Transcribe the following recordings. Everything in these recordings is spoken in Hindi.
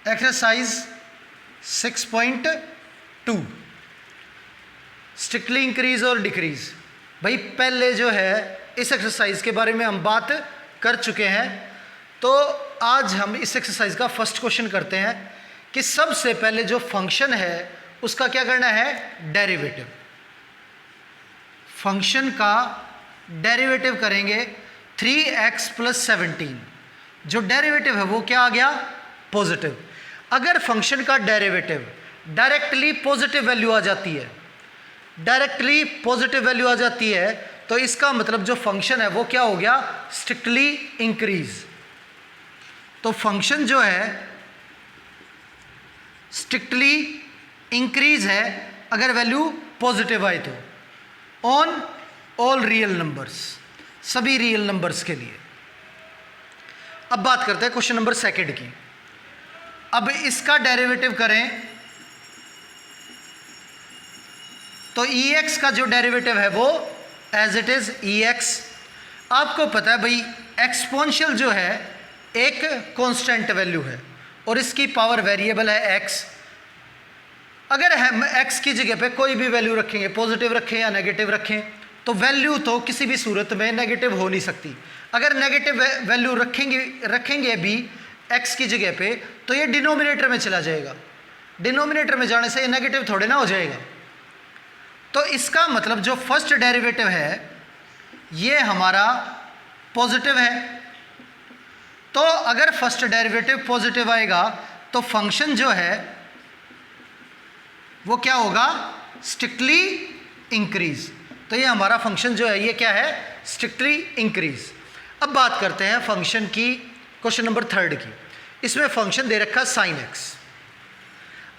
एक्सरसाइज 6.2 स्ट्रिक्टली इंक्रीज और डिक्रीज। भाई पहले जो है इस एक्सरसाइज के बारे में हम बात कर चुके हैं, तो आज हम इस एक्सरसाइज का फर्स्ट क्वेश्चन करते हैं कि सबसे पहले जो फंक्शन है उसका क्या करना है, डेरिवेटिव। फंक्शन का डेरिवेटिव करेंगे 3x + 17। जो डेरिवेटिव है वो क्या आ गया, पॉजिटिव। अगर फंक्शन का डेरिवेटिव डायरेक्टली पॉजिटिव वैल्यू आ जाती है, डायरेक्टली पॉजिटिव वैल्यू आ जाती है, तो इसका मतलब जो फंक्शन है वो क्या हो गया, स्ट्रिक्टली इंक्रीज। तो फंक्शन जो है स्ट्रिक्टली इंक्रीज है अगर वैल्यू पॉजिटिव आए तो, ऑन ऑल रियल नंबर्स, सभी रियल नंबर्स के लिए। अब बात करते हैं क्वेश्चन नंबर सेकंड की। अब इसका डेरिवेटिव करें तो ex का जो डेरिवेटिव है वो एज इट इज ex। आपको पता है भाई एक्सपोनेंशियल जो है एक कांस्टेंट वैल्यू है और इसकी पावर वेरिएबल है x। अगर हम x की जगह पे कोई भी वैल्यू रखेंगे, पॉजिटिव रखें या नेगेटिव रखें, तो वैल्यू तो किसी भी सूरत में नेगेटिव हो नहीं सकती। अगर नेगेटिव वैल्यू रखेंगे भी x की जगह पे, तो ये डिनोमिनेटर में चला जाएगा। डिनोमिनेटर में जाने से ये नेगेटिव थोड़े ना हो जाएगा। तो इसका मतलब जो फर्स्ट डेरिवेटिव है ये हमारा पॉजिटिव है। तो अगर फर्स्ट डेरिवेटिव पॉजिटिव आएगा तो फंक्शन जो है वो क्या होगा, स्ट्रिक्टली इंक्रीज। तो ये हमारा फंक्शन जो है ये क्या है, स्ट्रिक्टली इंक्रीज। अब बात करते हैं फंक्शन की, क्वेश्चन नंबर थर्ड की। इसमें फंक्शन दे रखा sin x।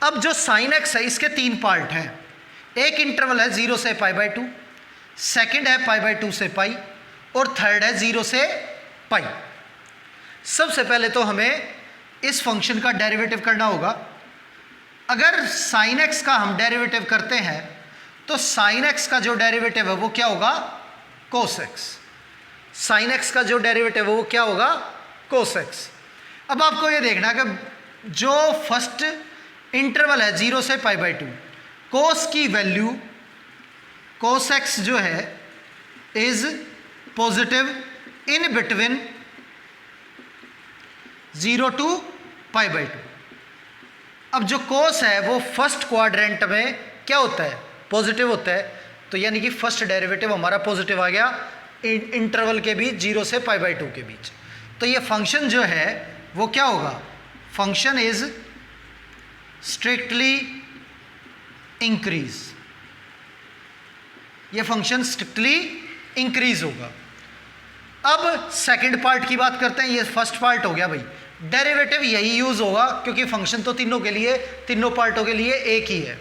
अब जो sin x है इसके तीन पार्ट हैं। एक इंटरवल है 0 से π/2, सेकंड है π/2 से π, और थर्ड है 0 से π। सबसे पहले तो हमें इस फंक्शन का डेरिवेटिव करना होगा। अगर sin x का हम डेरिवेटिव करते हैं तो sin x का जो डेरिवेटिव है वो क्या होगा, cos x। sin x का जो डेरिवेटिव है वो क्या होगा, cos x। अब आपको ये देखना है कि जो फर्स्ट इंटरवल है 0 से π/2, cos की वैल्यू cos x जो है is positive in between 0 to π/2। अब जो cos है वो फर्स्ट क्वाड्रेंट में क्या होता है, पॉजिटिव होता है। तो यानी कि फर्स्ट डेरिवेटिव हमारा पॉजिटिव आ गया इंटरवल के बीच 0 से π/2 के बीच। तो ये फंक्शन जो है वो क्या होगा, फंक्शन इज स्ट्रिक्टली इंक्रीज। ये फंक्शन स्ट्रिक्टली इंक्रीज होगा। अब सेकंड पार्ट की बात करते हैं। ये फर्स्ट पार्ट हो गया भाई, डेरिवेटिव यही यूज होगा क्योंकि फंक्शन तो तीनों के लिए, तीनों पार्टों के लिए एक ही है।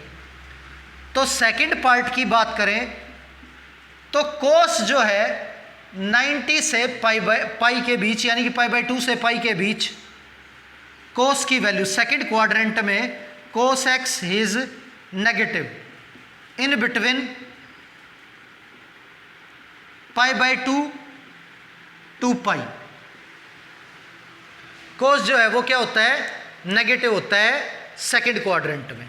तो सेकंड पार्ट की बात करें तो cos जो है 90 से पाई के बीच, यानी कि π/2 से π के बीच cos की वैल्यू सेकंड क्वाड्रेंट में cos x is negative in between π/2 to π। cos जो है वो क्या होता है, नेगेटिव होता है सेकंड क्वाड्रेंट में।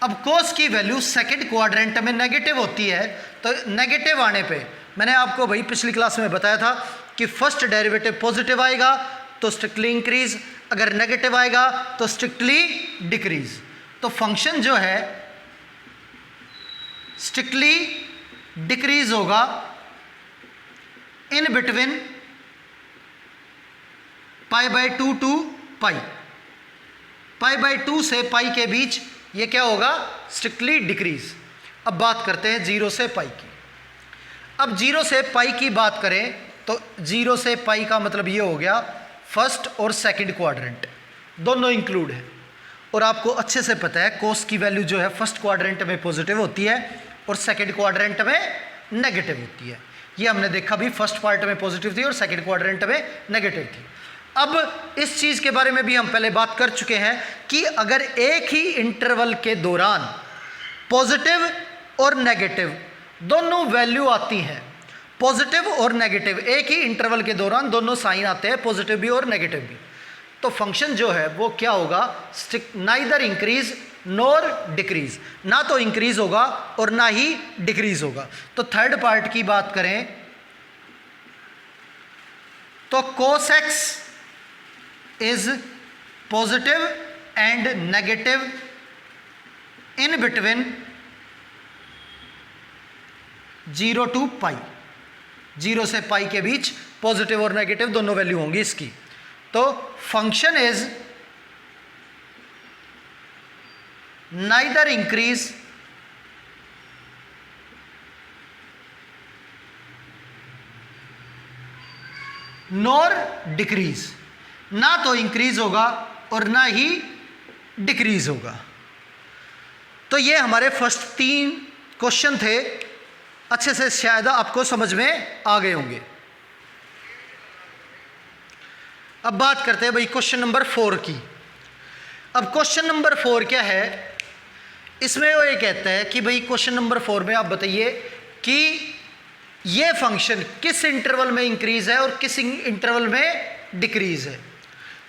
अब cos की वैल्यू सेकंड क्वाड्रेंट में नेगेटिव होती है, तो नेगेटिव आने पे मैंने आपको भाई पिछली क्लास में बताया था कि फर्स्ट डेरिवेटिव पॉजिटिव आएगा तो स्ट्रिक्टली इंक्रीज, अगर नेगेटिव आएगा तो स्ट्रिक्टली डिक्रीज। तो फंक्शन जो है स्ट्रिक्टली डिक्रीज होगा इन बिटवीन π/2 to π। π/2 से π के बीच ये क्या होगा, स्ट्रिक्टली डिक्रीज। अब बात करते हैं 0 से π की। अब 0 से π की बात करें तो 0 से π का मतलब ये हो गया फर्स्ट और सेकंड क्वाड्रेंट दोनों इंक्लूड है। और आपको अच्छे से पता है cos की वैल्यू जो है फर्स्ट क्वाड्रेंट में पॉजिटिव होती है और सेकंड क्वाड्रेंट में नेगेटिव होती है। ये हमने देखा भी, फर्स्ट पार्ट में पॉजिटिव थी और सेकंड क्वाड्रेंट में नेगेटिव थी। अब इस चीज़ के बारे में भी हम पहले बात कर चुके हैं कि अगर एक ही इंटरवल के दौरान पॉजिटिव और नेगेटिव दोनों वैल्यू आती हैं, पॉजिटिव और नेगेटिव एक ही इंटरवल के दौरान दोनों साइन आते हैं, पॉजिटिव भी और नेगेटिव भी, तो फंक्शन जो है वो क्या होगा, नाइदर इंक्रीज नॉर डिक्रीज, ना तो इंक्रीज होगा और ना ही डिक्रीज होगा। तो थर्ड पार्ट की बात करें तो cos x is positive and negative in between 0 to पाई, 0 से पाई के बीच पॉजिटिव और नेगेटिव दोनों वैल्यू होंगी इसकी। तो function is neither increase nor decrease, ना तो इंक्रीज होगा और ना ही डिक्रीज होगा। तो ये हमारे फर्स्ट 3 क्वेश्चन थे, अच्छे से शायद आपको समझ में आ गए होंगे। अब बात करते हैं भाई क्वेश्चन नंबर 4 की। अब क्वेश्चन नंबर 4 क्या है, इसमें वो ये कहता है कि भाई क्वेश्चन नंबर 4 में आप बताइए कि ये फंक्शन किस इंटरवल में इंक्रीज है और किस इंटरवल में डिक्रीज है।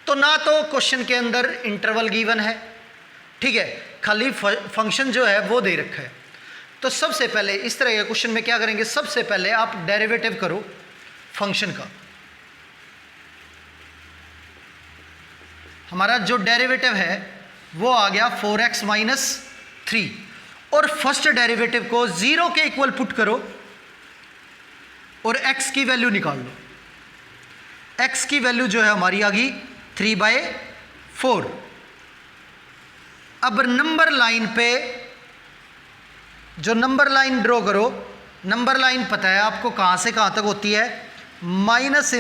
तो ना तो क्वेश्चन के अंदर इंटरवल गिवन है, ठीक है, खाली फंक्शन जो है वो दे रखा है। तो सबसे पहले इस तरह के क्वेश्चन में क्या करेंगे, सबसे पहले आप डेरिवेटिव करो फंक्शन का। हमारा जो डेरिवेटिव है वो आ गया 4x - 3 और फर्स्ट डेरिवेटिव को 0 के इक्वल पुट करो और x की वैल्यू निकाल लो। x की वैल्यू जो है हमारी आ गई 3/4। अब नंबर लाइन पे जो नंबर लाइन ड्रॉ करो, नंबर लाइन पता है आपको कहाँ से कहाँ तक होती है, -∞ से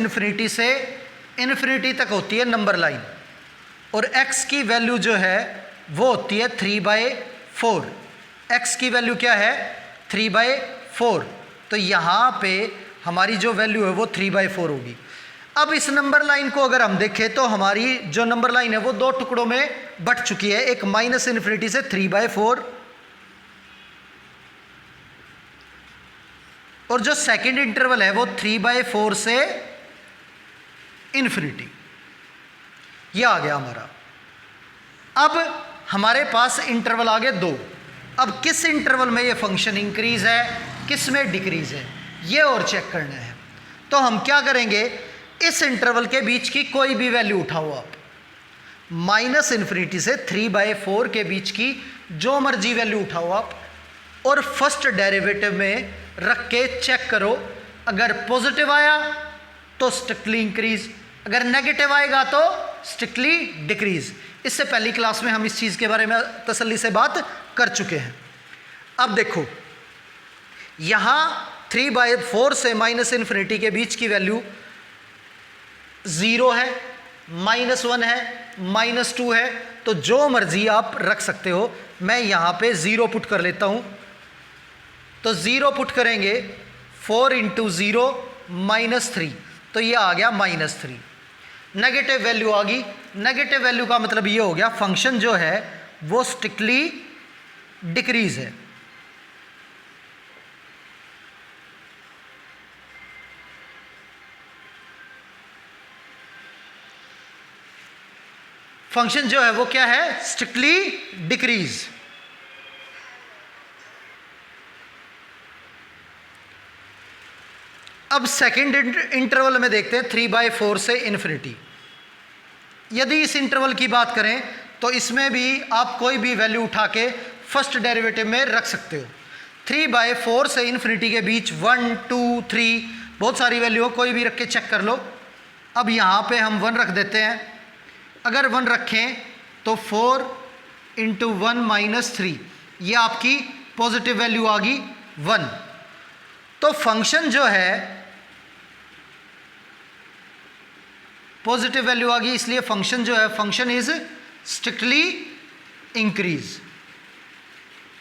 इन्फिनिटी तक होती है नंबर लाइन, और x की वैल्यू जो है वो होती है 3/4। x की वैल्यू क्या है 3/4, तो यहाँ पे हमारी जो वैल्यू है वो 3/4 होगी। अब इस नंबर लाइन को अगर हम देखें तो हमारी जो नंबर लाइन है वो 2 टुकड़ों में बट चुकी है, एक -∞ से 3/4 और जो सेकंड इंटरवल है वो 3/4 से इन्फिनिटी, ये आ गया हमारा। अब हमारे पास इंटरवल आ गए 2। अब किस इंटरवल में ये फंक्शन इंक्रीज है, किस में डिक्रीज है, ये और चेक करना है। तो हम क्या करेंगे, इस इंटरवल के बीच की कोई भी वैल्यू उठाओ आप, -∞ से 3/4 के बीच की जो मर्जी वैल्यू उठाओ आप, और फर्स्ट डेरिवेटिव में रख के चेक करो। अगर पॉजिटिव आया तो स्ट्रिक्टली इंक्रीज, अगर नेगेटिव आएगा तो स्ट्रिक्टली डिक्रीज। इससे पहली क्लास में हम इस चीज़ के बारे में तसल्ली से बात कर चुके हैं। अब देखो यहाँ 3/4 से -∞ के बीच की वैल्यू 0 है, -1 है, -2 है, तो जो मर्जी आप रख सकते हो। मैं यहाँ पे 0 पुट कर लेता हूँ, तो 0 पुट करेंगे 4 × 0 -3, तो ये आ गया -3। नेगेटिव वैल्यू आ गई, नेगेटिव वैल्यू का मतलब ये हो गया फंक्शन जो है वो स्ट्रिक्टली डिक्रीज है। फंक्शन जो है वो क्या है, स्ट्रिक्टली डिक्रीज। अब सेकंड इंटरवल में देखते हैं 3/4 से इन्फिनिटी। यदि इस इंटरवल की बात करें तो इसमें भी आप कोई भी वैल्यू उठा के फर्स्ट डेरिवेटिव में रख सकते हो। 3/4 से इन्फिनिटी के बीच 1, 2, 3 बहुत सारी वैल्यू हो, कोई भी रख के चेक कर लो। अब यहाँ पे हम 1 रख देते हैं। अगर 1 रखें तो 4 × 1 - 3, ये आपकी पॉजिटिव वैल्यू आ गई 1। तो फंक्शन जो है पॉजिटिव वैल्यू आ गई, इसलिए फंक्शन जो है फंक्शन इज स्ट्रिक्टली इंक्रीज।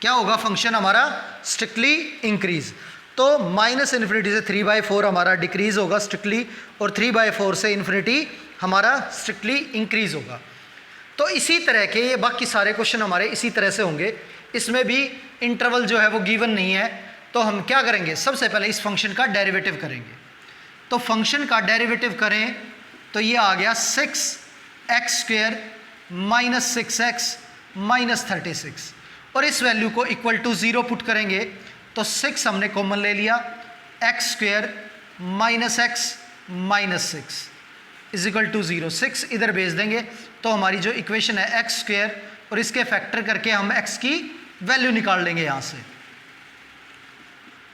क्या होगा, फंक्शन हमारा स्ट्रिक्टली इंक्रीज। तो -∞ से 3/4 हमारा डिक्रीज होगा स्ट्रिक्टली, और 3/4 से इन्फिनिटी हमारा स्ट्रिक्टली इंक्रीज होगा। तो इसी तरह के ये बाकी सारे क्वेश्चन हमारे इसी तरह से होंगे। इसमें भी इंटरवल जो है वो गिवन नहीं है, तो हम क्या करेंगे, सबसे पहले इस फंक्शन का डेरिवेटिव करेंगे। तो फंक्शन का डेरिवेटिव करें तो ये आ गया 6 x square minus 6x minus 36, और इस वैल्यू को इक्वल टू 0 पुट करेंगे तो 6 हमने कॉमन ले लिया, x square minus x minus 6 is equal to 0। 6 इधर भेज देंगे तो हमारी जो इक्वेशन है एक्स स्क्वेयर, और इसके फैक्टर करके हम x की वैल्यू निकाल लेंगे यहाँ से।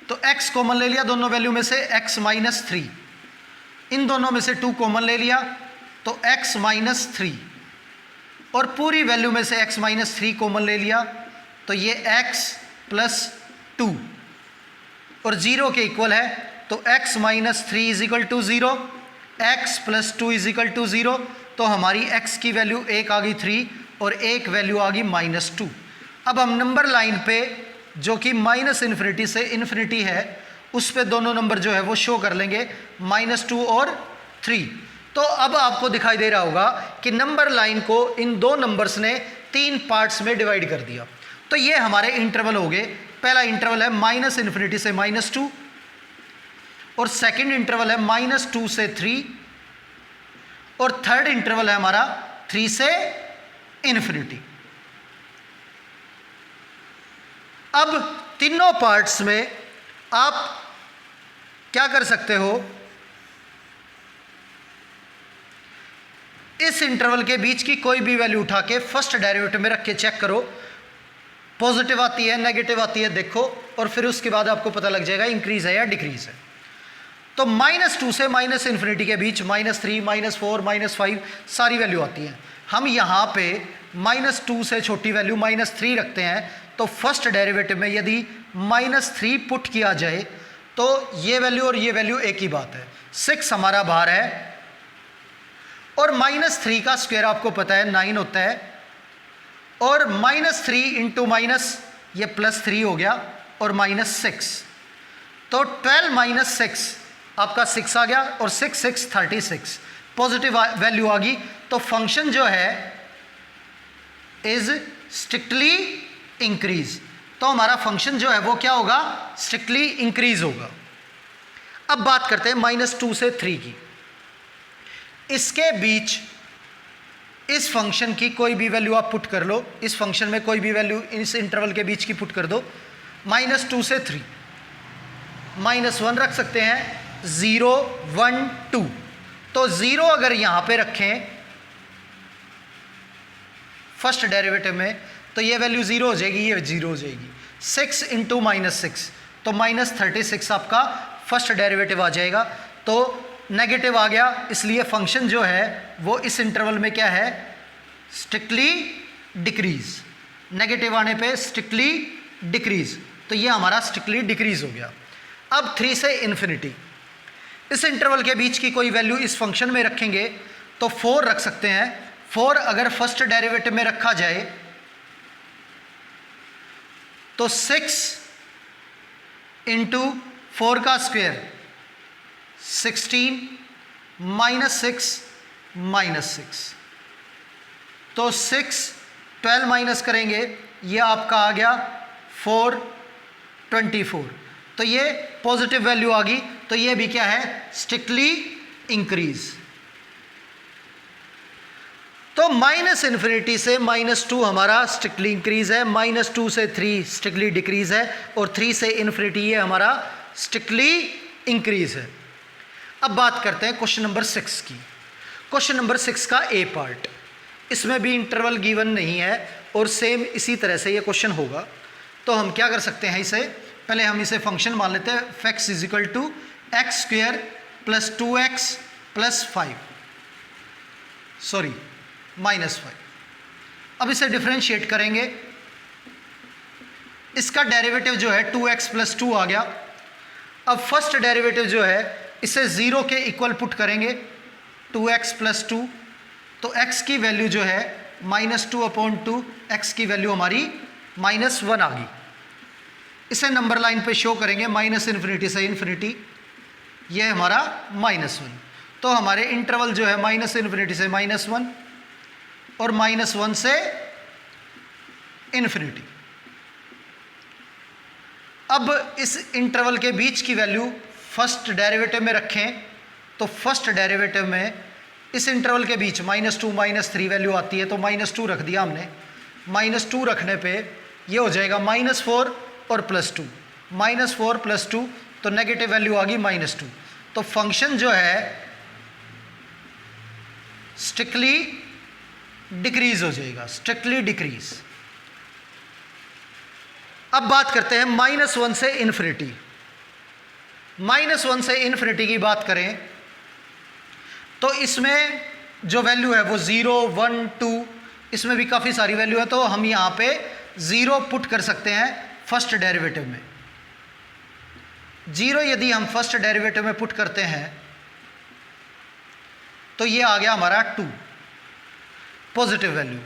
तो x कॉमन ले लिया दोनों वैल्यू में से, x माइनस 3, इन दोनों में से 2 कॉमन ले लिया तो x माइनस 3, और पूरी वैल्यू में से x माइनस 3 कॉमन ले लिया तो ये x प्लस 2 और 0 के इक्वल है, तो x minus 3 is equal to 0, x plus 2 is equal to 0। तो हमारी x की वैल्यू 1 आ गई 3 और एक वैल्यू आ गई माइनस 2। अब हम नंबर लाइन पे जो कि माइनस इन्फिनिटी से इन्फिनिटी है उस पे दोनों नंबर जो है वो शो कर लेंगे, माइनस 2 और 3। तो अब आपको दिखाई दे रहा होगा कि नंबर लाइन को इन दो नंबर्स ने 3 पार्ट्स में डिवाइड कर दिया। तो ये हमारे इंटरवल हो गए। पहला इंटरवल है माइनस इन्फिनिटी से माइनस 2, और सेकेंड इंटरवल है माइनस 2 से 3, और थर्ड इंटरवल है हमारा 3 से इन्फिनिटी। अब तीनों पार्ट्स में आप क्या कर सकते हो, इस इंटरवल के बीच की कोई भी वैल्यू उठा के फर्स्ट डेरिवेटिव में रख के चेक करो, पॉजिटिव आती है नेगेटिव आती है देखो, और फिर उसके बाद आपको पता लग जाएगा इंक्रीज है या डिक्रीज है। तो माइनस 2 से माइनस इन्फिनिटी के बीच माइनस 3 माइनस 4 माइनस 5 सारी वैल्यू आती है। हम यहाँ पे माइनस 2 से छोटी वैल्यू माइनस 3 रखते हैं, तो फर्स्ट डेरिवेटिव में यदि माइनस 3 पुट किया जाए तो ये वैल्यू और ये वैल्यू एक ही बात है, 6 हमारा बाहर है, और माइनस 3 का स्क्वायर आपको पता है 9 होता है, और माइनस 3 इंटू माइनस ये प्लस 3 हो गया, और माइनस 6, तो 12 माइनस 6 आपका 6 आ गया, और 6 6 36 पॉजिटिव वैल्यू आ गई। तो फंक्शन जो है इज स्ट्रिक्टली इंक्रीज, तो हमारा फंक्शन जो है वो क्या होगा, स्ट्रिक्टली इंक्रीज होगा। अब बात करते हैं माइनस 2 से 3 की। इसके बीच इस फंक्शन की कोई भी वैल्यू आप पुट कर लो, इस फंक्शन में कोई भी वैल्यू इस इंटरवल के बीच की पुट कर दो, माइनस 2 से 3, माइनस 1 रख सकते हैं, 0 1 2, तो 0 अगर यहाँ पे रखें फर्स्ट डेरिवेटिव में तो ये वैल्यू 0 हो जाएगी, ये 0 हो जाएगी। 6 इंटू माइनस 6 तो माइनस 36 आपका फर्स्ट डेरिवेटिव आ जाएगा, तो नेगेटिव आ गया, इसलिए फंक्शन जो है वो इस इंटरवल में क्या है, स्ट्रिक्टली डिक्रीज। नेगेटिव आने पे स्ट्रिक्टली डिक्रीज, तो ये हमारा स्ट्रिक्टली डिक्रीज हो गया। अब 3 से इन्फिनिटी, इस इंटरवल के बीच की कोई वैल्यू इस फंक्शन में रखेंगे तो 4 रख सकते हैं। 4 अगर फर्स्ट डेरिवेटिव में रखा जाए तो 6 इंटू 4 का स्क्वायर 16 माइनस 6 माइनस 6, तो 6 12 माइनस करेंगे ये आपका आ गया 4 24, तो ये पॉजिटिव वैल्यू आ गई, तो ये भी क्या है, स्ट्रिक्टली इंक्रीज। तो माइनस इन्फिनिटी से माइनस 2 हमारा स्ट्रिक्टली इंक्रीज है, माइनस 2 से 3 स्ट्रिक्टली डिक्रीज है, और 3 से इन्फिनिटी ये हमारा स्ट्रिक्टली इंक्रीज है। अब बात करते हैं क्वेश्चन नंबर 6 की। क्वेश्चन नंबर 6 का ए पार्ट, इसमें भी इंटरवल गिवन नहीं है और सेम इसी तरह से ये क्वेश्चन होगा। तो हम क्या कर सकते हैं, इसे पहले हम इसे फंक्शन मान लेते हैं, f x is equal to x square plus 2x plus 5 minus 5। अब इसे डिफरेंशिएट करेंगे, इसका डेरिवेटिव जो है 2x प्लस 2 आ गया। अब फर्स्ट डेरिवेटिव जो है इसे 0 के इक्वल पुट करेंगे, 2x प्लस 2, तो x की वैल्यू जो है माइनस 2/2, x की वैल्यू हमारी माइनस 1 आ गई। इसे नंबर लाइन पे शो करेंगे, माइनस इन्फिनिटी से इन्फिनिटी, ये हमारा माइनस 1, तो हमारे इंटरवल जो है माइनस इन्फिनिटी से माइनस 1 और माइनस 1 से इन्फिनिटी। अब इस इंटरवल के बीच की वैल्यू फर्स्ट डेरिवेटिव में रखें, तो फर्स्ट डेरिवेटिव में इस इंटरवल के बीच -2 -3 वैल्यू आती है, तो -2 रख दिया हमने। -2 रखने पे ये हो जाएगा -4 और +2, -4 +2, तो नेगेटिव वैल्यू आ गई -2। तो फंक्शन जो है स्ट्रिक्टली डिक्रीज हो जाएगा, स्ट्रिक्टली डिक्रीज। अब बात करते हैं -1 से इन्फिनिटी। -1 से इन्फिनिटी की बात करें तो इसमें जो वैल्यू है वो 0, 1, 2, इसमें भी काफ़ी सारी वैल्यू है, तो हम यहाँ पे 0 पुट कर सकते हैं फर्स्ट डेरिवेटिव में। 0 यदि हम फर्स्ट डेरिवेटिव में पुट करते हैं तो ये आ गया हमारा 2 पॉजिटिव वैल्यू।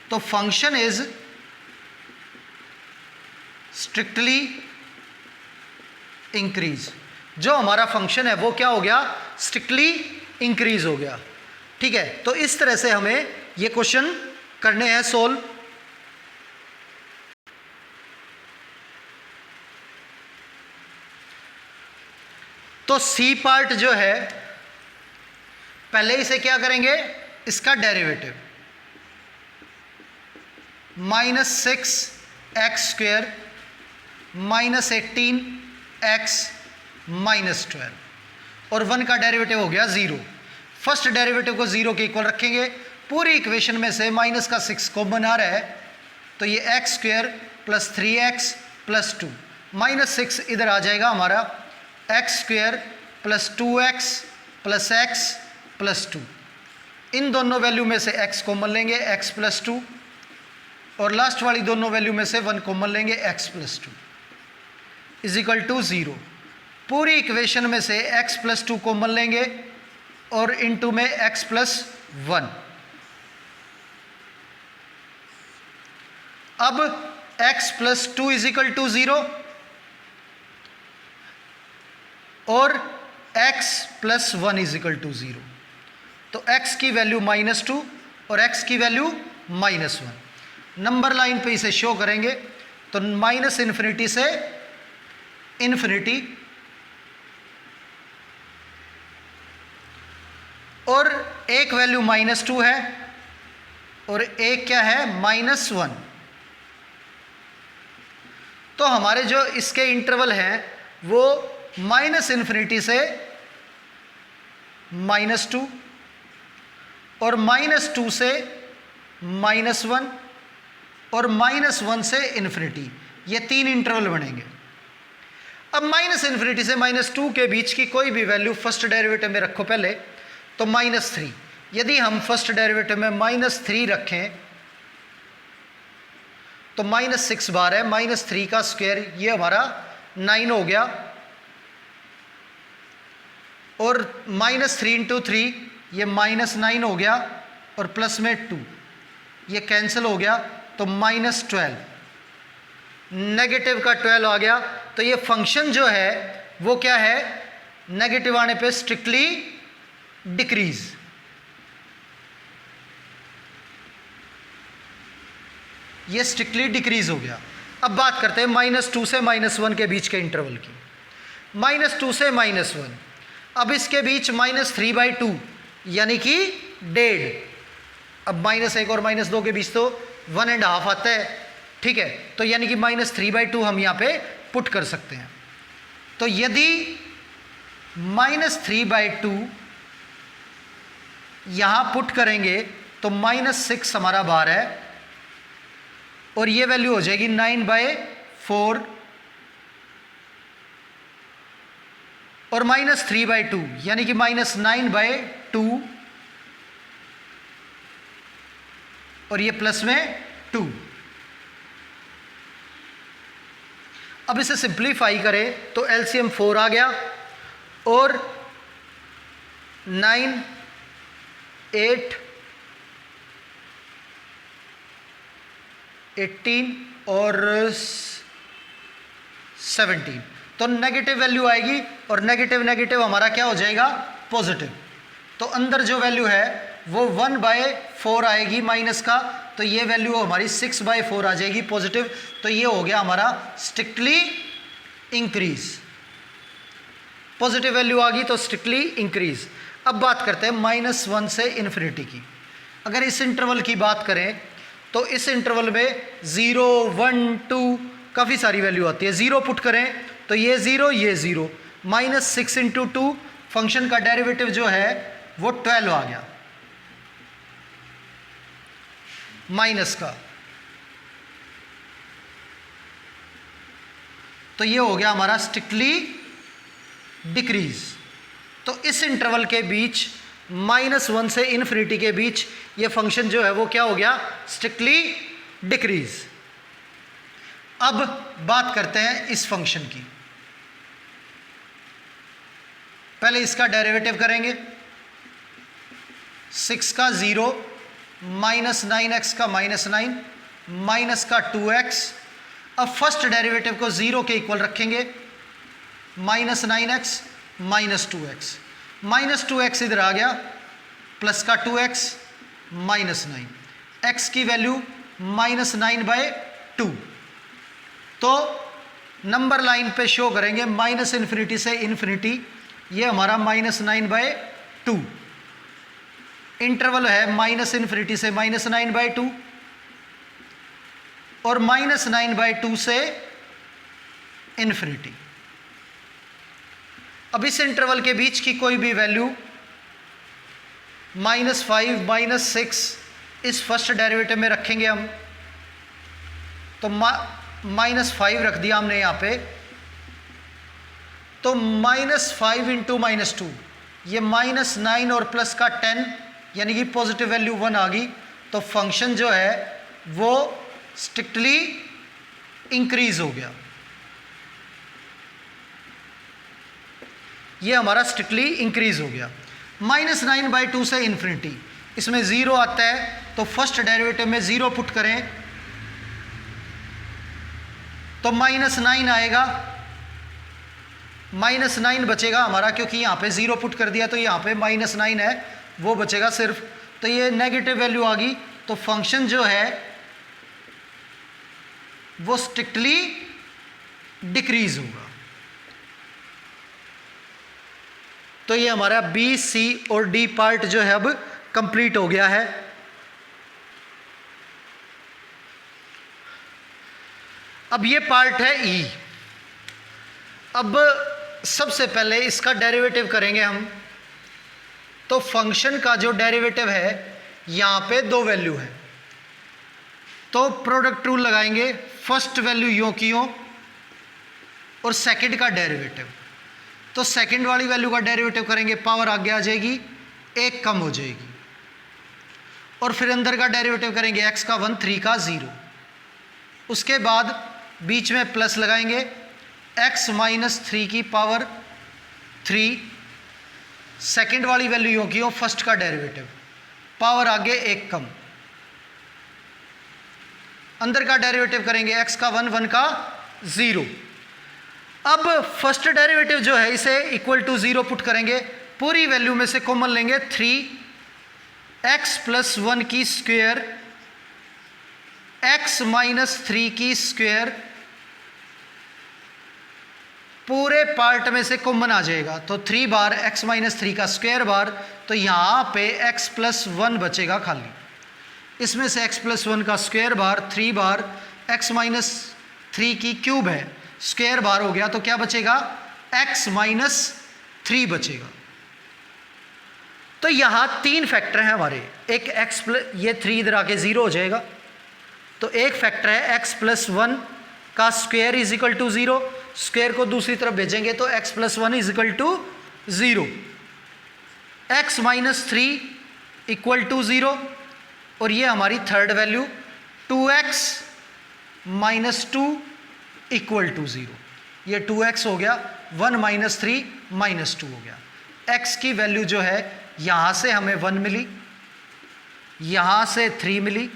तो फंक्शन इज स्ट्रिक्टली इंक्रीज। जो हमारा फंक्शन है वो क्या हो गया, स्ट्रिक्टली इंक्रीज हो गया। ठीक है, तो इस तरह से हमें ये क्वेश्चन करने हैं सोल्व। तो सी पार्ट जो है पहले इसे क्या करेंगे, इसका डेरिवेटिव -6x² -18x -12 और 1 का डेरिवेटिव हो गया 0। फर्स्ट डेरिवेटिव को 0 के इक्वल रखेंगे। पूरी इक्वेशन में से माइनस का 6 कॉमन आ रहा है, तो ये x² + 3x + 2 -6 इधर आ जाएगा हमारा, x² + 2x + x + 2। इन दोनों वैल्यू में से x कॉमन लेंगे, x + 2, और लास्ट वाली दोनों वैल्यू में से 1 कॉमन लेंगे, x + 2 = 0। पूरी इक्वेशन में से x + 2 कॉमन लेंगे और इनटू में x + 1। अब x + 2 = 0 और x + 1 = 0। तो x की वैल्यू -2 और x की वैल्यू -1। नंबर लाइन पे इसे शो करेंगे तो -∞ से इन्फिनिटी, और एक वैल्यू -2 है और एक क्या है, -1। तो हमारे जो इसके इंटरवल हैं वो -∞ से -2 और -2 से -1 और -1 से इन्फिनिटी, ये 3 इंटरवल बनेंगे। अब -∞ से -2 के बीच की कोई भी वैल्यू फर्स्ट डेरिवेटिव में रखो पहले, तो -3। यदि हम फर्स्ट डेरिवेटिव में -3 रखें तो -6 बार है, -3 का स्क्वायर ये हमारा 9 हो गया, और -3 × 3 ये -9 हो गया, और प्लस में 2 ये कैंसिल हो गया, तो -12, नेगेटिव का 12 आ गया। तो ये फंक्शन जो है वो क्या है, नेगेटिव आने पे स्ट्रिक्टली डिक्रीज। ये स्ट्रिक्टली डिक्रीज हो गया। अब बात करते हैं -2 से -1 के बीच के इंटरवल की। -2 से -1, अब इसके बीच -3/2 यानी कि 1.5। अब -1 और -2 के बीच तो 1.5 आता है, ठीक है, तो यानी कि -3/2 हम यहाँ पे पुट कर सकते हैं। तो यदि -3/2 यहाँ पुट करेंगे तो -6 हमारा बार है, और ये वैल्यू हो जाएगी 9/4, और -3/2 यानी कि -9/2, और ये प्लस में 2। अब इसे सिंप्लीफाई करें तो एलसीएम 4 आ गया, और 9, 8, 18 और 17। तो नेगेटिव वैल्यू आएगी, और नेगेटिव नेगेटिव हमारा क्या हो जाएगा, पॉजिटिव। तो अंदर जो वैल्यू है वो 1/4 आएगी माइनस का, तो ये वैल्यू हमारी 6/4 आ जाएगी पॉजिटिव। तो ये हो गया हमारा स्ट्रिक्टली इंक्रीज। पॉजिटिव वैल्यू आ गई तो स्ट्रिक्टली इंक्रीज। अब बात करते हैं -1 से इन्फिनिटी की। अगर इस इंटरवल की बात करें तो इस इंटरवल में 0, 1, 2 काफ़ी सारी वैल्यू आती है। 0 पुट करें तो ये 0, ये 0, -6 × 2 फंक्शन का डेरिवेटिव जो है वो 12 आ गया माइनस का। तो ये हो गया हमारा स्ट्रिक्टली डिक्रीज। तो इस इंटरवल के बीच -1 से इन्फिनिटी के बीच ये फंक्शन जो है वो क्या हो गया, स्ट्रिक्टली डिक्रीज। अब बात करते हैं इस फंक्शन की। पहले इसका डेरिवेटिव करेंगे, 6 का 0, -9x का -9, माइनस का 2x। अब फर्स्ट डेरिवेटिव को 0 के इक्वल रखेंगे, -9x -2x, -2x इधर आ गया, प्लस का 2x -9, x की वैल्यू -9/2। तो नंबर लाइन पे शो करेंगे -∞ से इन्फिनिटी, ये हमारा -9/2। इंटरवल है -∞ से -9/2 और -9/2 से इन्फिनिटी। अब इस इंटरवल के बीच की कोई भी वैल्यू -5, -6 इस फर्स्ट डेरिवेटिव में रखेंगे हम, तो -5 रख दिया हमने यहाँ पे, तो -5 × -2 ये -9 और प्लस का 10 यानी कि पॉजिटिव वैल्यू 1 आ गई। तो फंक्शन जो है वो स्ट्रिक्टली इंक्रीज हो गया। ये हमारा स्ट्रिक्टली इंक्रीज हो गया। -9/2 से इन्फिनिटी, इसमें 0 आता है तो फर्स्ट डेरिवेटिव में 0 पुट करें तो -9 आएगा, -9 बचेगा हमारा, क्योंकि यहाँ पे 0 पुट कर दिया तो यहाँ पे -9 है, वो बचेगा सिर्फ। तो ये नेगेटिव वैल्यू आ गई, तो फंक्शन जो है वो स्ट्रिक्टली डिक्रीज होगा। तो ये हमारा बी, सी और डी पार्ट जो है अब कंप्लीट हो गया है। अब ये पार्ट है ई। अब सबसे पहले इसका डेरिवेटिव करेंगे हम। तो फंक्शन का जो डेरिवेटिव है यहाँ पे 2 वैल्यू है, तो प्रोडक्ट रूल लगाएंगे, फर्स्ट वैल्यू यों की यों और सेकंड का डेरिवेटिव। तो सेकंड वाली वैल्यू का डेरिवेटिव करेंगे, पावर आगे आ जाएगी, 1 कम हो जाएगी, और फिर अंदर का डेरिवेटिव करेंगे x का 1, 3 का 0। उसके बाद बीच में प्लस लगाएंगे, x - 3 की पावर 3, सेकंड वाली वैल्यू यों की यों, फर्स्ट का डेरिवेटिव, पावर आगे 1 कम, अंदर का डेरिवेटिव करेंगे x का 1, 1 का 0। अब फर्स्ट डेरिवेटिव जो है इसे इक्वल टू 0 पुट करेंगे, पूरी वैल्यू में से कॉमन लेंगे, 3x + 1 की स्क्वायर, x - 3 की स्क्वायर, पूरे पार्ट में से कॉमन आ जाएगा। तो 3 बार x - 3 का स्क्वायर बार, तो यहाँ पे x + 1 बचेगा खाली, इसमें से x + 1 का स्क्वायर बार, 3 बार x - 3 की क्यूब है, स्क्वायर बार हो गया, तो क्या बचेगा, x - 3 बचेगा। तो यहाँ 3 फैक्टर हैं हमारे, एक ये 3 इधर आके 0 हो जाएगा, तो एक फैक्टर है x + 1 का स्क्वायर = 0, स्क्वायर को दूसरी तरफ भेजेंगे तो x + 1 = 0, x - 3 = 0, और ये हमारी थर्ड वैल्यू 2x - 2 = 0। ये 2x हो गया, 1 - 3 - 2 हो गया। x की वैल्यू जो है यहाँ से हमें 1 मिली, यहाँ से 3 मिली,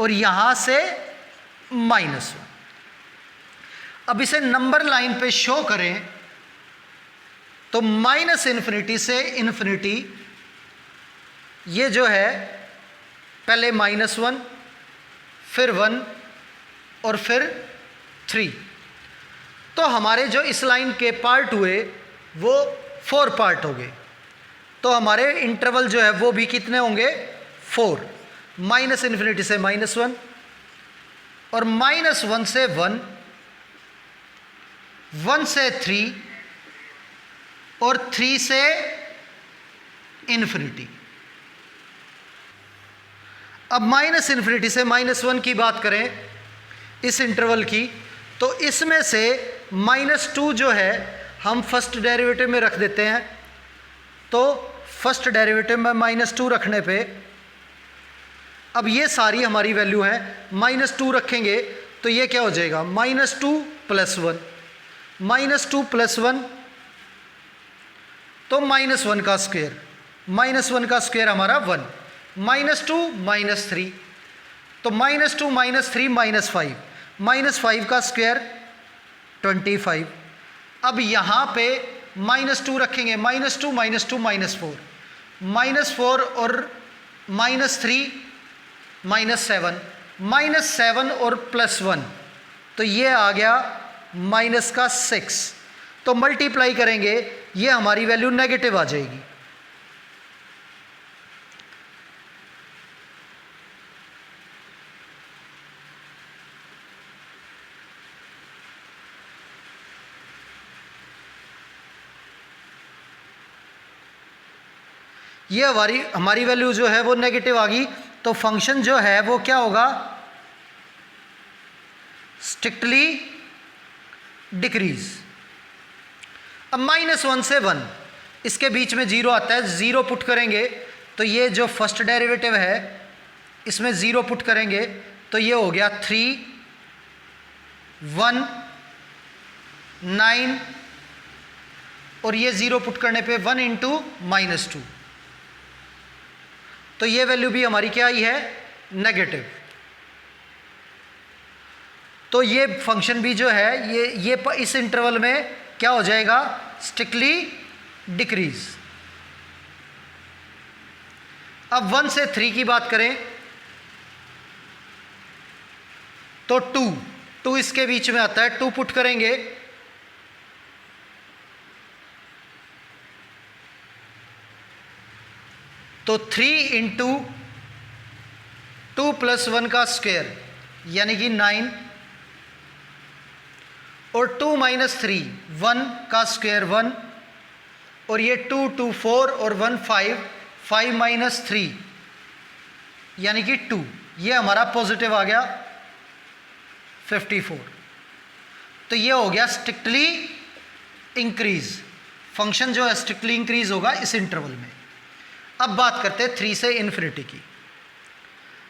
और यहाँ से -1। अब इसे नंबर लाइन पे शो करें तो -∞ से इन्फिनिटी, ये जो है पहले -1, फिर 1 और फिर 3। तो हमारे जो इस लाइन के पार्ट हुए वो 4 पार्ट हो गए। तो हमारे इंटरवल जो है वो भी कितने होंगे, 4, -∞ से -1 और -1 से 1, 1 से 3 और 3 से इन्फिनिटी। अब -∞ से -1 की बात करें इस इंटरवल की, तो इसमें से -2 जो है हम फर्स्ट डेरिवेटिव में रख देते हैं। तो फर्स्ट डेरिवेटिव में -2 रखने पे अब ये सारी हमारी वैल्यू है, -2 रखेंगे तो ये क्या हो जाएगा, -2 + 1, -2 + 1 तो -1 का स्क्वायर, -1 का स्क्वायर हमारा 1, -2 -3 तो -2 -3 -5, -5 का स्क्वायर 25। अब यहाँ पे -2 रखेंगे, -2 -2 -4, -4 और -3 -7, -7 और +1 तो ये आ गया -6। तो मल्टीप्लाई करेंगे ये हमारी वैल्यू नेगेटिव आ जाएगी। ये हमारी वैल्यू जो है वो नेगेटिव आ गई। तो फंक्शन जो है वो क्या होगा, स्ट्रिक्टली डिक्रीज। अब -1 से 1 इसके बीच में 0 आता है, 0 पुट करेंगे तो ये जो फर्स्ट डेरिवेटिव है इसमें 0 पुट करेंगे तो ये हो गया 3, 1, 9 और ये 0 पुट करने पे 1 × -2 तो ये वैल्यू भी हमारी क्या आई है, नेगेटिव। तो ये फंक्शन भी जो है ये इस इंटरवल में क्या हो जाएगा, स्ट्रिक्टली डिक्रीज। अब 1 से 3 की बात करें तो 2 इसके बीच में आता है, 2 पुट करेंगे तो 3 × 2 + 1 का स्क्वायर यानी कि 9 और 2 - 3 1 का स्क्वायर 1 और ये 2 2 4 और 1 5 5 - 3 यानी कि 2, ये हमारा पॉजिटिव आ गया 54। तो ये हो गया स्ट्रिक्टली इंक्रीज। फंक्शन जो है स्ट्रिक्टली इंक्रीज होगा इस इंटरवल में। अब बात करते हैं 3 से इन्फिनिटी की।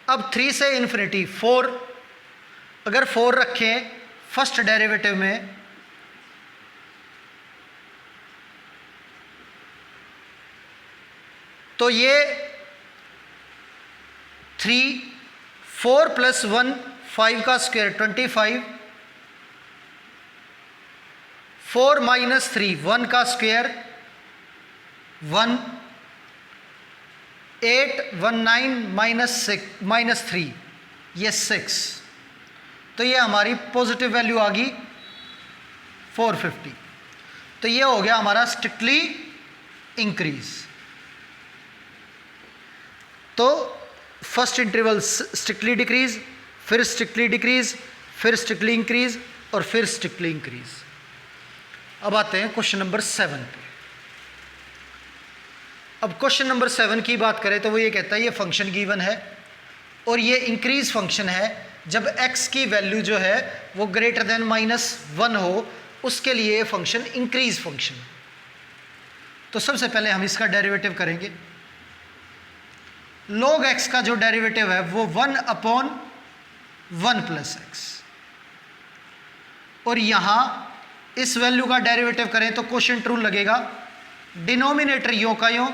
अब 3 से इन्फिनिटी 4, अगर 4 रखें फर्स्ट डेरिवेटिव में तो ये 3, 4 + 1 5 का स्क्वायर 25, 4 - 3 1 का स्क्वायर 1, 8 1 9 - 3 ये 6 तो ये हमारी पॉजिटिव वैल्यू आ गई 450। तो ये हो गया हमारा स्ट्रिक्टली इंक्रीज। तो फर्स्ट इंटरवल स्ट्रिक्टली डिक्रीज, फिर स्ट्रिक्टली डिक्रीज, फिर स्ट्रिक्टली इंक्रीज और फिर स्ट्रिक्टली इंक्रीज। अब आते हैं क्वेश्चन नंबर 7 पे। अब क्वेश्चन नंबर 7 की बात करें तो वो ये कहता है ये फंक्शन गिवन है और ये इंक्रीज फंक्शन है। जब x की वैल्यू जो है वो ग्रेटर देन -1 हो उसके लिए ये फंक्शन इंक्रीज फंक्शन। तो सबसे पहले हम इसका डेरिवेटिव करेंगे। log x का जो डेरिवेटिव है वो 1/1 + x और यहाँ इस वैल्यू का डेरिवेटिव करें तो क्वोशिएंट रूल लगेगा। डिनोमिनेटर यों का यों,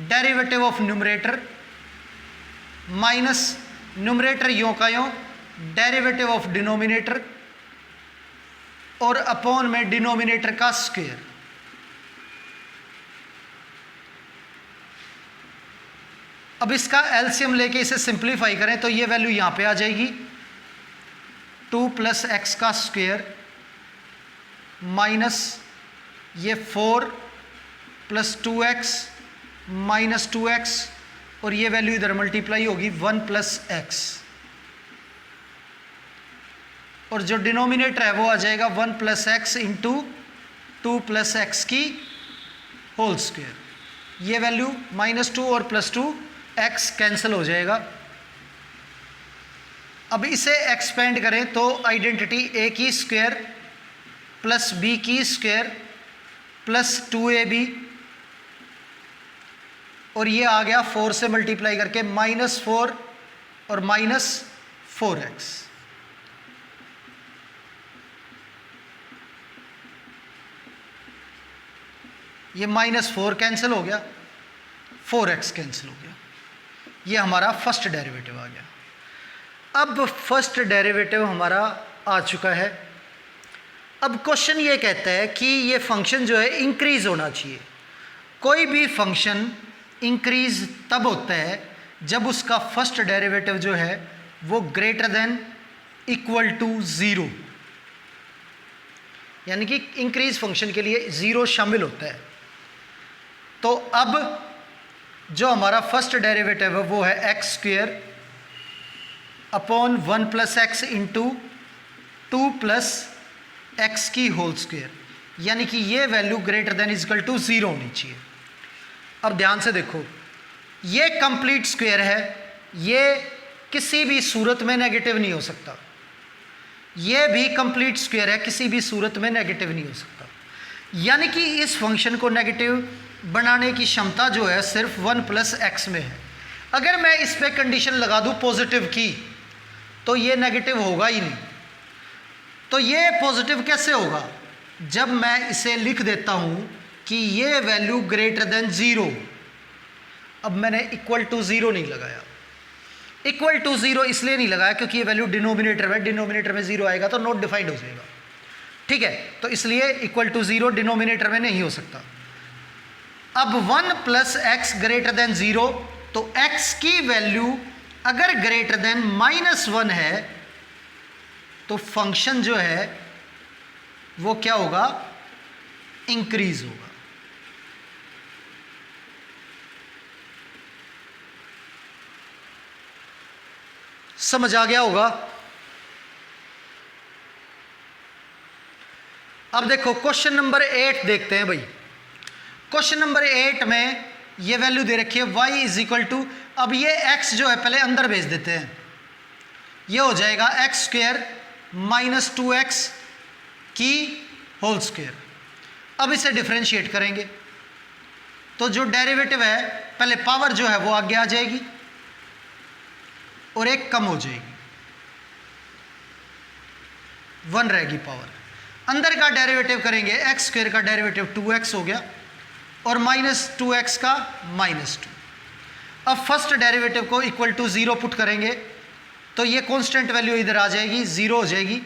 derivative of numerator minus numerator यों का यों, डेरिवेटिव ऑफ डिनोमिनेटर और अपॉन में डिनोमिनेटर का स्क्वायर। अब इसका एलसीएम लेके इसे सिंप्लीफाई करें तो ये वैल्यू यहां पे आ जाएगी 2 + x का स्क्वायर माइनस ये 4 + 2x -2x और ये वैल्यू इधर मल्टीप्लाई होगी 1 + x, और जो डिनोमिनेटर है वो आ जाएगा 1 + x इंटू 2 + x की होल स्क्वायर। ये वैल्यू -2 और +2 x कैंसिल हो जाएगा। अब इसे एक्सपेंड करें तो आइडेंटिटी a की स्क्वायर प्लस b की स्क्वायर प्लस 2ab, और ये आ गया 4 से मल्टीप्लाई करके -4 और -4x। ये -4 कैंसिल हो गया, 4x कैंसिल हो गया। ये हमारा फर्स्ट डेरिवेटिव आ गया। अब फर्स्ट डेरिवेटिव हमारा आ चुका है। अब क्वेश्चन ये कहता है कि ये फंक्शन जो है इंक्रीज होना चाहिए। कोई भी फंक्शन इंक्रीज तब होता है जब उसका फर्स्ट डेरिवेटिव जो है वो ग्रेटर देन इक्वल टू 0, यानी कि इंक्रीज फंक्शन के लिए 0 शामिल होता है। तो अब जो हमारा फर्स्ट डेरिवेटिव है वो है x² upon 1 + x into 2 + x की होल स्क्वायर, यानी कि ये value greater than equal to 0 होनी चाहिए। अब ध्यान से देखो, ये कंप्लीट स्क्वायर है, ये किसी भी सूरत में नेगेटिव नहीं हो सकता। ये भी कंप्लीट स्क्वायर है, किसी भी सूरत में नेगेटिव नहीं हो सकता। यानी कि इस फंक्शन को नेगेटिव बनाने की क्षमता जो है सिर्फ 1 + x में है। अगर मैं इस पे कंडीशन लगा दूं पॉजिटिव की तो ये नेगेटिव होगा ही नहीं। तो ये पॉजिटिव कैसे होगा? जब मैं इसे लिख देता हूं कि ये वैल्यू ग्रेटर देन 0। अब मैंने इक्वल टू 0 नहीं लगाया। इक्वल टू 0 इसलिए नहीं लगाया क्योंकि ये वैल्यू डिनोमिनेटर में, डिनोमिनेटर में 0 आएगा तो नॉट डिफाइंड हो जाएगा, ठीक है। तो इसलिए इक्वल टू 0 डिनोमिनेटर में नहीं हो सकता। अब 1 + x ग्रेटर देन 0, तो x की वैल्यू अगर ग्रेटर देन -1 है तो फंक्शन जो है वो क्या होगा? इंक्रीज होगा। समझ आ गया होगा? अब देखो क्वेश्चन नंबर 8 देखते हैं भाई। क्वेश्चन नंबर 8 में ये वैल्यू दे रखी है y = अब ये x जो है पहले अंदर भेज देते हैं, ये हो जाएगा x² - 2x की होल स्क्वायर। अब इसे डिफरेंशिएट करेंगे तो जो डेरिवेटिव है पहले पावर जो है वो आगे आ जाएगी और एक कम हो जाएगी, 1 रहेगी पावर। अंदर का डेरिवेटिव करेंगे, x² का डेरिवेटिव 2x हो गया और -2x का -2। अब फर्स्ट डेरिवेटिव को इक्वल टू 0 पुट करेंगे तो ये कांस्टेंट वैल्यू इधर आ जाएगी, 0 हो जाएगी।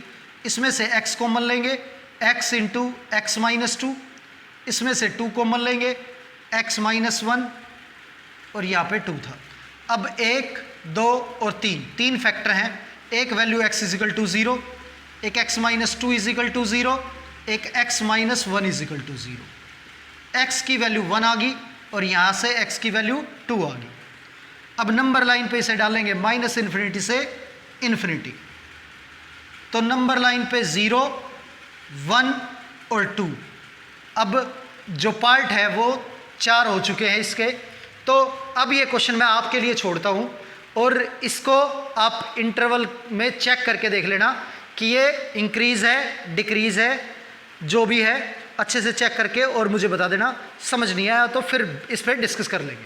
इसमें से x कॉमन लेंगे, x इंटू x -2, इसमें से 2 कॉमन लेंगे, x -1 और यहाँ पे 2 था। अब 1, 2 और 3 फैक्टर हैं। एक वैल्यू x = 0, एक x -2 = 0, एक x -1 = 0। x की वैल्यू 1 आ गई और यहाँ से x की वैल्यू 2 आ गई। अब नंबर लाइन पे इसे डालेंगे -∞ से ∞। तो नंबर लाइन पे 0, 1 और 2। अब जो पार्ट है वो 4 हो चुके हैं इसके। तो अब ये क्वेश्चन मैं आपके लिए छोड़ता हूँ और इसको आप इंटरवल में चेक करके देख लेना कि ये इंक्रीज़ है, डिक्रीज़ है, जो भी है अच्छे से चेक करके और मुझे बता देना। समझ नहीं आया तो फिर इस पर डिस्कस कर लेंगे।